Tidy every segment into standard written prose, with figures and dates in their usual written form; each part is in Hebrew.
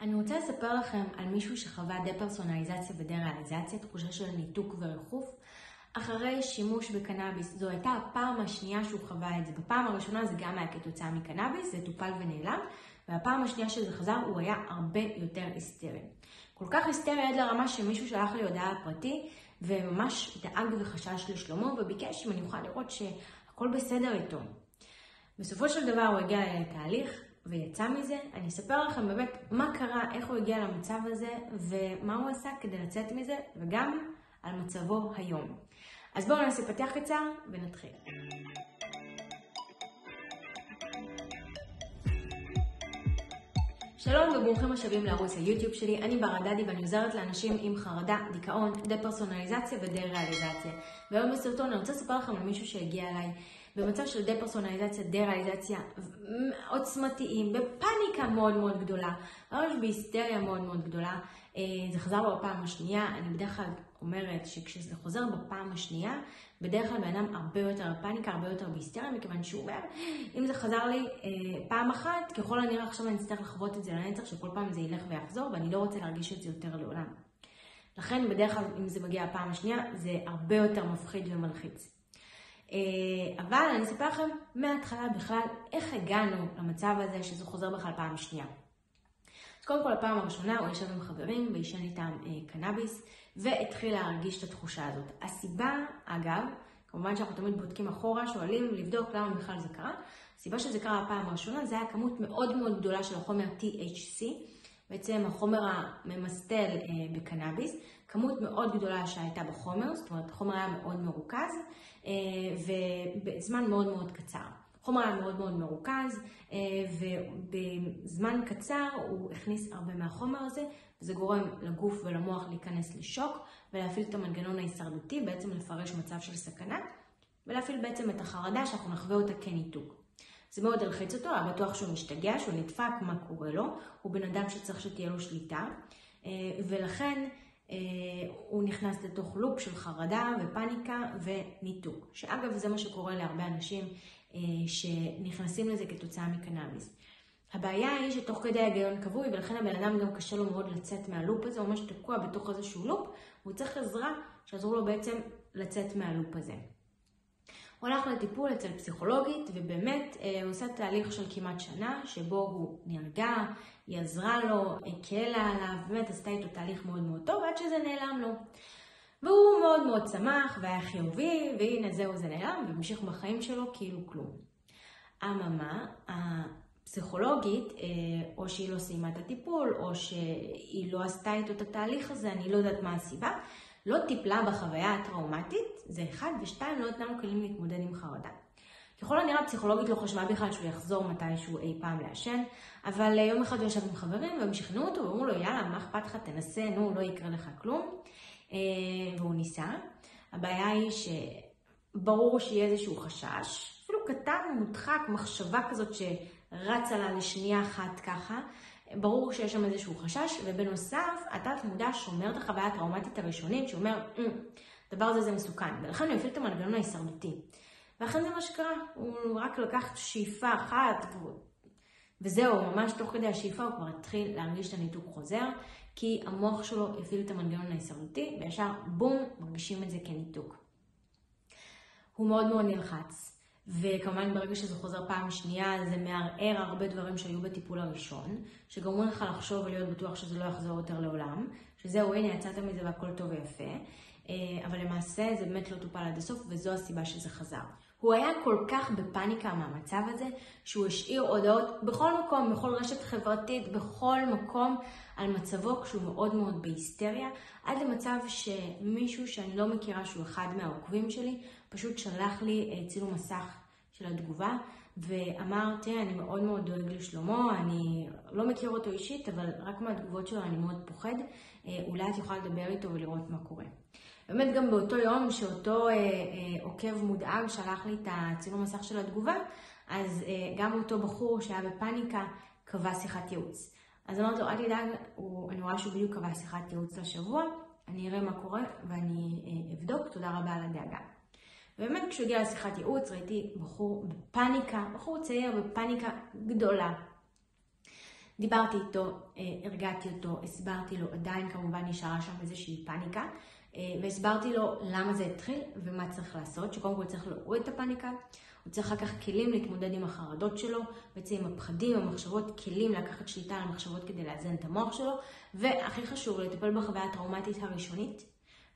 אני רוצה לספר לכם על מישהו שחווה דה-פרסונליזציה ודה-ריאליזציה, תחושה של ניתוק וריחוף, אחרי שימוש בקנאביס. זו הייתה הפעם השנייה שהוא חווה את זה. בפעם הראשונה זה גם היה כתוצאה מקנאביס, זה טופל ונעלם, והפעם השנייה שזה חזר הוא היה הרבה יותר היסטרי. כל כך היסטרי עד לרמה שמישהו שלח לי הודעה פרטי, וממש דאג וחשש לשלומו, וביקש אם אני אוכל לראות שהכל בסדר איתו. בסופו של דבר הוא הגיע לתהליך, ויצא מזה. אני אספר לכם באמת מה קרה, איך הוא הגיע למצב הזה, ומה הוא עשה כדי לצאת מזה, וגם על מצבו היום. אז בואו נעשה פתיח קצר ונתחיל. שלום וברוכים השבים לערוץ היוטיוב שלי. אני ברדדי ואני עוזרת לאנשים עם חרדה, דיכאון, דה-פרסונליזציה ודה-ריאליזציה. והיום בסרטון אני רוצה לספר לכם על מישהו שהגיע אליי במצב של דה-פרסונליזציה, דה-ריאליזציה עוצמתיים, בפאניקה מאוד מאוד גדולה, ממש בהיסטריה מאוד מאוד גדולה. זה חזר לו בפעם השנייה. אני בדרך כלל אומרת שכשזה חוזר בפעם השנייה, בדרך כלל באדם הרבה יותר פאניקה, הרבה יותר בהיסטריה, מכיוון שהוא אומר, אם זה חזר לי פעם אחת, ככל הנראה עכשיו אני אצטרך לחוות את זה לנצח, שכל פעם זה ילך ויחזור, ואני לא רוצה להרגיש את זה יותר לעולם. לכן בדרך כלל אם זה מגיע הפעם השנייה, זה הרבה יותר מפחיד ומלחיץ. אבל אני אספר לכם מההתחלה בכלל איך הגענו למצב הזה שזה חוזר בכלל פעם שנייה. אז קודם כל הפעם הראשונה הוא ישב עם חברים וישן איתם קנאביס והתחיל להרגיש את התחושה הזאת. הסיבה, אגב, כמובן שאנחנו תמיד בודקים אחורה, שואלים לבדוק למה בכלל זה קרה. הסיבה שזה קרה הפעם הראשונה זה היה כמות מאוד מאוד גדולה של החומר THC, בעצם החומר הממסטל בקנאביס, כמות מאוד גדולה שהייתה בחומר, זאת אומרת החומר היה מאוד מרוכז ובזמן מאוד מאוד קצר. החומר היה מאוד מאוד מרוכז ובזמן קצר הוא הכניס הרבה מהחומר הזה, וזה גורם לגוף ולמוח להיכנס לשוק ולהפעיל את המנגנון ההישרדותי, בעצם לפרש מצב של סכנה ולהפעיל בעצם את החרדה שאנחנו נחווה אותה כניתוק. זה מאוד הלחיץ אותו, היה בטוח שהוא משתגע, שהוא נדפק, מה קורה לו, הוא בן אדם שצריך שתהיה לו שליטה, ולכן הוא נכנס לתוך לופ של חרדה ופאניקה וניתוק. שאגב זה מה שקורה להרבה אנשים שנכנסים לזה כתוצאה מקנאביס. הבעיה היא שתוך כדי ההיגיון קבוי, ולכן הבן אדם גם קשה לו מאוד לצאת מהלופ הזה, הוא ממש תקוע בתוך איזשהו לופ, והוא צריך עזרה שעזרו לו בעצם לצאת מהלופ הזה. הוא הלך לטיפול אצל פסיכולוגית, ובאמת הוא עושה תהליך של כמעט שנה, שבו הוא נרגע, היא עזרה לו, הקלה עליו, באמת עשתה איתו תהליך מאוד מאוד טוב, עד שזה נעלם לו. והוא מאוד מאוד שמח והיה חיובי, והנה זהו זה נעלם, והמשיך בחיים שלו כאילו כלום. אממה, הפסיכולוגית, או שהיא לא סיימה את הטיפול, או שהיא לא עשתה איתו את התהליך הזה, אני לא יודעת מה הסיבה, לא טיפלה בחוויה הטראומטית, זה אחד, ושתיים, לא נתנה לו כלים להתמודד עם חרדה. ככל הנראה הפסיכולוגית לא חשבה בכלל שהוא יחזור מתישהו אי פעם לעשן, אבל יום אחד הוא ישב עם חברים והם שכנעו אותו ואמרו לו, יאללה, מה אכפת לך, תנסה, נו, לא יקרה לך כלום. והוא ניסה. הבעיה היא שברור שיהיה איזשהו חשש, אפילו קטן, מודחק, מחשבה כזאת שרצה לה לשנייה אחת ככה, ברור שיש שם איזשהו חשש, ובנוסף, התת מודע שומר את החוויה הטראומטית הראשונית, שאומר, דבר הזה זה מסוכן, ולכן הוא הפעיל את המנגנון ההישרדותי. ואכן זה מה שקרה, הוא רק לקח שאיפה אחת, וזהו, ממש תוך כדי השאיפה הוא כבר התחיל להרגיש את הניתוק חוזר, כי המוח שלו הפעיל את המנגנון ההישרדותי, וישר בום, מרגישים את זה כניתוק. הוא מאוד מאוד נלחץ. וכמובן ברגע שזה חוזר פעם שנייה, זה מערער הרבה דברים שהיו בטיפול הראשון, שגורמו לך לחשוב ולהיות בטוח שזה לא יחזור יותר לעולם, שזהו, הנה, יצאת מזה והכל טוב ויפה, אבל למעשה זה באמת לא טופל עד הסוף, וזו הסיבה שזה חזר. הוא היה כל כך בפאניקה מהמצב הזה, שהוא השאיר הודעות בכל מקום, בכל רשת חברתית, בכל מקום, על מצבו כשהוא מאוד מאוד בהיסטריה, עד למצב שמישהו שאני לא מכירה שהוא אחד מהעוקבים שלי, פשוט שלח לי צילום מסך של התגובה, ואמר, תראה, אני מאוד מאוד דואג לשלומו, אני לא מכיר אותו אישית, אבל רק מהתגובות שלו אני מאוד פוחד, אולי את יכולה לדבר איתו ולראות מה קורה. באמת גם באותו יום שאותו עוקב מודאג שלח לי את הצילום מסך של התגובה, אז גם אותו בחור שהיה בפאניקה קבע שיחת ייעוץ. אז אמרתי לו, אל תדאג, אני רואה שהוא בדיוק קבע שיחת ייעוץ לשבוע, אני אראה מה קורה ואני אבדוק, תודה רבה על הדאגה. ובאמת כשהוא הגיע לשיחת ייעוץ ראיתי בחור בפאניקה, בחור צעיר בפאניקה גדולה. דיברתי איתו, הרגעתי אותו, הסברתי לו, עדיין כמובן נשארה שם איזושהי פאניקה, והסברתי לו למה זה התחיל ומה צריך לעשות, שקודם כל צריך להוריד את הפאניקה, הוא צריך לקחת כלים להתמודד עם החרדות שלו, בעצם עם הפחדים, המחשבות, כלים לקחת שליטה על המחשבות כדי לאזן את המוח שלו, והכי חשוב לטפל בחוויה הטראומטית הראשונית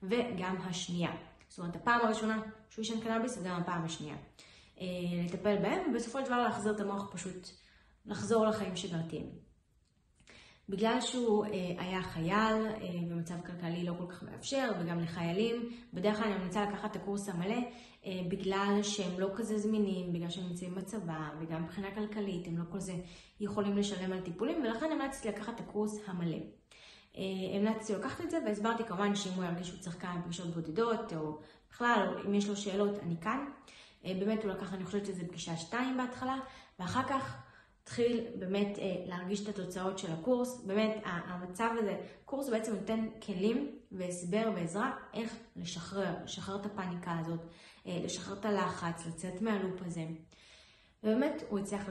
וגם השנייה. זאת אומרת, הפעם הראשונה שהוא ישן קנאביס וגם הפעם השנייה. לטפל בהם, ובסופו של דבר להחזיר את המוח, פשוט לחזור לחיים שגרתיים. בגלל שהוא היה חייל במצב כלכלי לא כל כך מאפשר, וגם לחיילים, בדרך כלל אני ממליצה לקחת את הקורס המלא, בגלל שהם לא כזה זמינים, בגלל שהם נמצאים בצבא, וגם מבחינה כלכלית הם לא כל זה יכולים לשלם על טיפולים, ולכן המלצתי לקחת את הקורס המלא. המלצתי לקחת את זה, והסברתי כמובן שאם הוא ירגיש שהוא צריך כמה פגישות בודדות, או בכלל, אם יש לו שאלות, אני כאן. באמת הוא לקח, אני חושבת שזה פגישה 2 בהתחלה, ואחר כך התחיל באמת להרגיש את התוצאות של הקורס. באמת המצב הזה, קורס בעצם נותן כלים והסבר ועזרה איך לשחרר את הפאניקה הזאת, לשחרר את הלחץ, לצאת מהלופ הזה. ובאמת הוא הצליח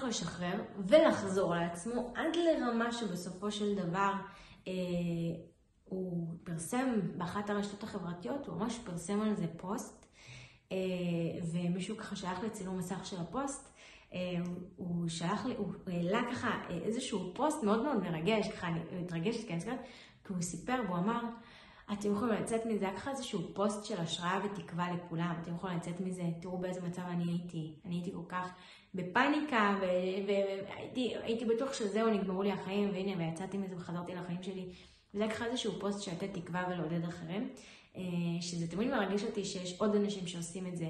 לשחרר ולחזור לעצמו עד לרמה שבסופו של דבר הוא פרסם באחת הרשתות החברתיות, הוא ממש פרסם על זה פוסט, ומישהו ככה שלח לצילום מסך של הפוסט, הוא העלה ככה איזשהו פוסט מאוד מאוד מרגש, ככה אני מתרגשת כאן, כי הוא סיפר והוא אמר, אתם יכולים לצאת מזה, ככה איזשהו פוסט של השראה ותקווה לכולם, אתם יכולים לצאת מזה, תראו באיזה מצב אני הייתי כל כך בפאניקה, והייתי בטוח שזהו, נגמרו לי החיים, והנה, ויצאתי מזה וחזרתי לחיים שלי, וזה ככה איזשהו פוסט לתת תקווה ולעודד אחרים, שזה תמיד מרגיש אותי שיש עוד אנשים שעושים את זה,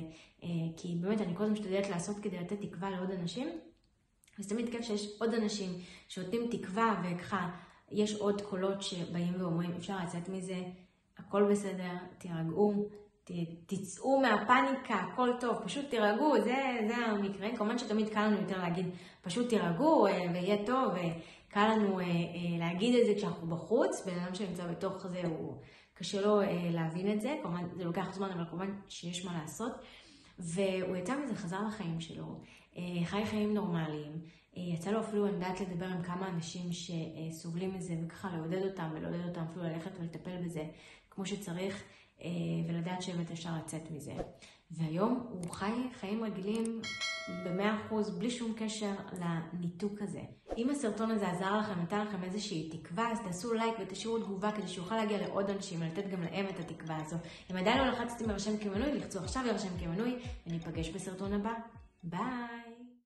כי באמת אני כל הזמן משתדלת לעשות כדי לתת תקווה לעוד אנשים, וזה תמיד כיף שיש עוד אנשים שנותנים תקווה, וככה יש עוד קולות שבאים ואומרים, אפשר לצאת מזה, הכל בסדר, תירגעו, תצאו מהפאניקה, הכל טוב, פשוט תירגעו, זה המקרה. כמובן שתמיד קל לנו יותר להגיד, פשוט תירגעו ויהיה טוב, וקל לנו להגיד את זה כשאנחנו בחוץ, בן אדם שנמצא בתוך זה, הוא קשה לו להבין את זה, כמובן זה לוקח זמן, אבל כמובן שיש מה לעשות, והוא יצא מזה, חזר לחיים שלו, חי חיים נורמליים, יצא לו אפילו, אני יודעת, לדבר עם כמה אנשים שסובלים מזה, וככה לעודד אותם ולעודד אותם אפילו ללכת ולטפל בזה כמו שצריך, ולדעת שבאמת אפשר לצאת מזה. והיום הוא חי חיים רגילים ב100%, בלי שום קשר לניתוק הזה. אם הסרטון הזה עזר לכם, נתן לכם איזושהי תקווה, אז תעשו לייק ותשאירו תגובה כדי שיוכל להגיע לעוד אנשים ולתת גם להם את התקווה הזו. אם עדיין לא לחצתם להירשם כמנוי, לחצו עכשיו להירשם כמנוי, וניפגש בסרטון הבא. ביי!